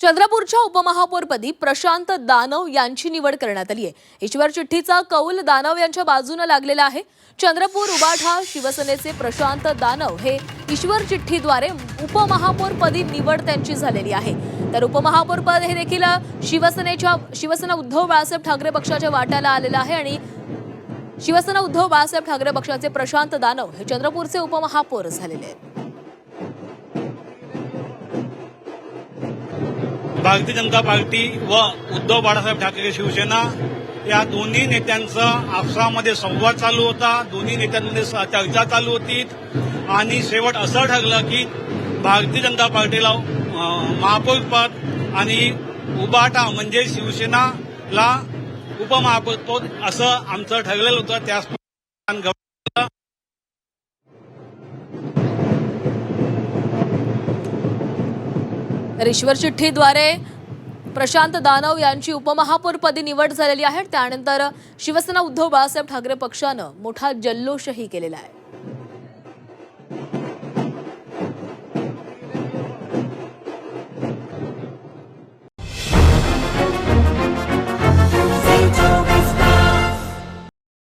चंद्रपूरच्या उपमहापौरपदी प्रशांत दानव यांची निवड करण्यात आली आहे। ईश्वर चिठ्ठीचा कौल दानव यांच्या बाजूने लागलेला आहे। चंद्रपूर उबाठा शिवसेनेचे प्रशांत दानव हे ईश्वर चिठ्ठीद्वारे उपमहापौरपदी निवड त्यांची झालेली आहे। तर उपमहापौरपद हे देखील शिवसेना उद्धव बाळासाहेब ठाकरे पक्षाच्या वाट्याला आलेलं आहे आणि शिवसेना उद्धव बाळासाहेब ठाकरे पक्षाचे प्रशांत दानव हे चंद्रपूरचे उपमहापौर झालेले आहेत। भारतीय जनता पार्टी व उद्धव बाळासाहेब ठाकरे शिवसेना या दोन्ही नेत्यांचा आपसामध्ये संवाद चालू होता। दोन्ही नेत्यांमध्ये चर्चा चालू होती आणि शेवट असं ठरलं की भारतीय जनता पार्टीला महापौरपद आणि उबाटा म्हणजे शिवसेनाला उपमहापौरपद असं आमचं ठरलेलं होतं। त्यास तर ईश्वर चिठ्ठीद्वारे प्रशांत दानव यांची उपमहापौरपदी निवड झालेली आहे। त्यानंतर शिवसेना उद्धव बाळासाहेब ठाकरे पक्षानं मोठा जल्लोषही केलेला आहे।